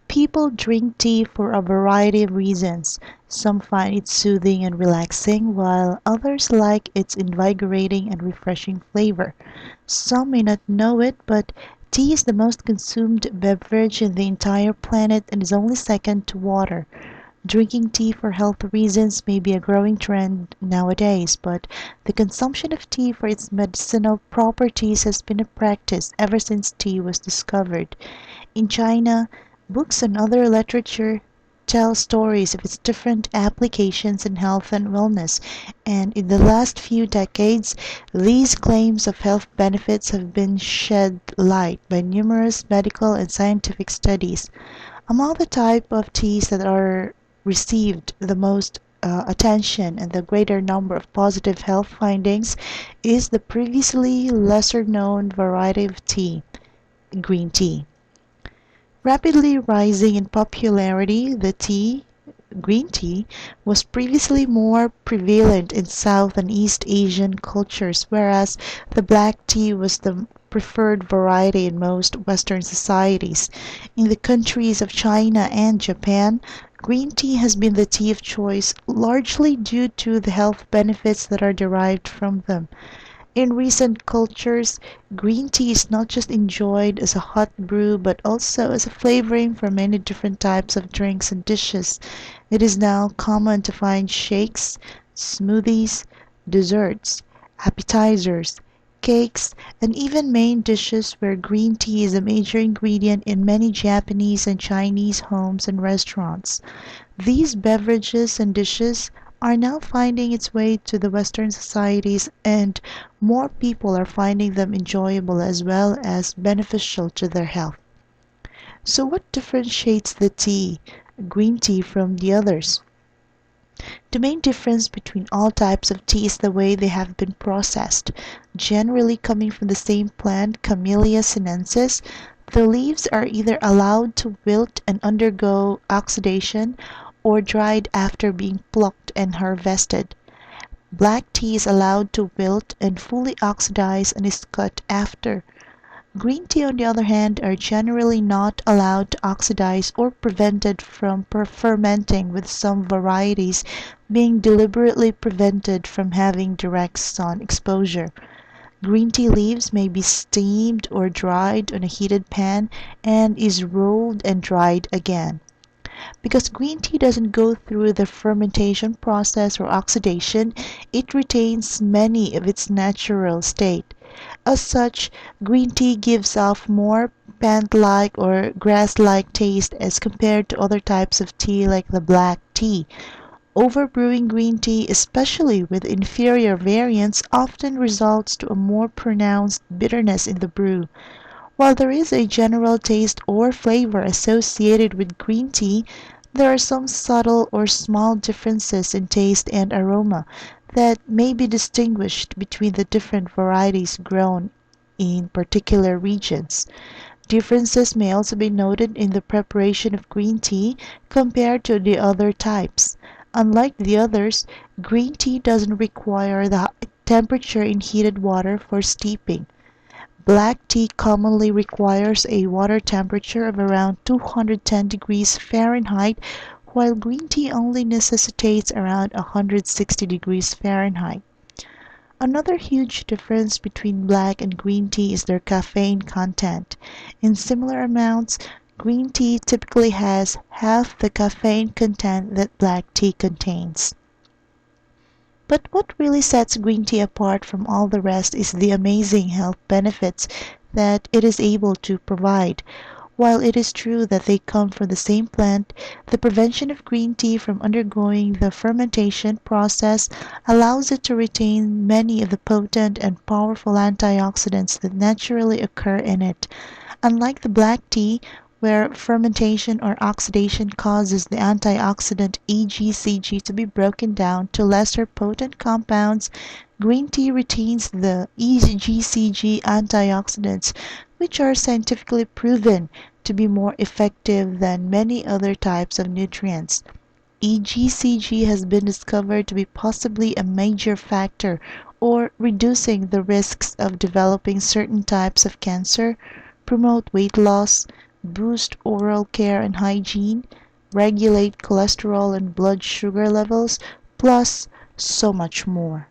People drink tea for a variety of reasons. Some find it soothing and relaxing, while others like its invigorating and refreshing flavor. Some may not know it, but tea is the most consumed beverage in the entire planet and is only second to water. Drinking tea for health reasons may be a growing trend nowadays, but the consumption of tea for its medicinal properties has been a practice ever since tea was discovered. In China, books and other literature tell stories of its different applications in health and wellness, and in the last few decades, these claims of health benefits have been shed light by numerous medical and scientific studies. Among the type of teas that are received the most attention and the greater number of positive health findings is the previously lesser known variety of tea, green tea. Rapidly rising in popularity, the tea, green tea, was previously more prevalent in South and East Asian cultures, whereas the black tea was the preferred variety in most Western societies. In the countries of China and Japan, green tea has been the tea of choice largely due to the health benefits that are derived from them. In recent cultures, green tea is not just enjoyed as a hot brew but also as a flavoring for many different types of drinks and dishes. It is now common to find shakes, smoothies, desserts, appetizers, cakes, and even main dishes where green tea is a major ingredient in many Japanese and Chinese homes and restaurants. These beverages and dishes are now finding its way to the Western societies, and more people are finding them enjoyable as well as beneficial to their health. So, what differentiates the tea, green tea, from the others? The main difference between all types of tea is the way they have been processed. Generally coming from the same plant, Camellia sinensis, the leaves are either allowed to wilt and undergo oxidation or dried after being plucked and harvested. Black tea is allowed to wilt and fully oxidize and is cut after. Green tea, on the other hand, are generally not allowed to oxidize or prevented from fermenting, with some varieties being deliberately prevented from having direct sun exposure. Green tea leaves may be steamed or dried on a heated pan and is rolled and dried again. Because green tea doesn't go through the fermentation process or oxidation, it retains many of its natural state. As such, green tea gives off more plant-like or grass-like taste as compared to other types of tea like the black tea. Overbrewing green tea, especially with inferior variants, often results to a more pronounced bitterness in the brew. While there is a general taste or flavor associated with green tea, there are some subtle or small differences in taste and aroma that may be distinguished between the different varieties grown in particular regions. Differences may also be noted in the preparation of green tea compared to the other types. Unlike the others, green tea doesn't require the temperature in heated water for steeping. Black tea commonly requires a water temperature of around 210 degrees Fahrenheit, while green tea only necessitates around 160 degrees Fahrenheit. Another huge difference between black and green tea is their caffeine content. In similar amounts, green tea typically has half the caffeine content that black tea contains. But what really sets green tea apart from all the rest is the amazing health benefits that it is able to provide. While it is true that they come from the same plant, the prevention of green tea from undergoing the fermentation process allows it to retain many of the potent and powerful antioxidants that naturally occur in it. Unlike the black tea, where fermentation or oxidation causes the antioxidant EGCG to be broken down to lesser potent compounds, green tea retains the EGCG antioxidants, which are scientifically proven to be more effective than many other types of nutrients. EGCG has been discovered to be possibly a major factor or reducing the risks of developing certain types of cancer, promote weight loss, boost oral care and hygiene, regulate cholesterol and blood sugar levels, plus so much more.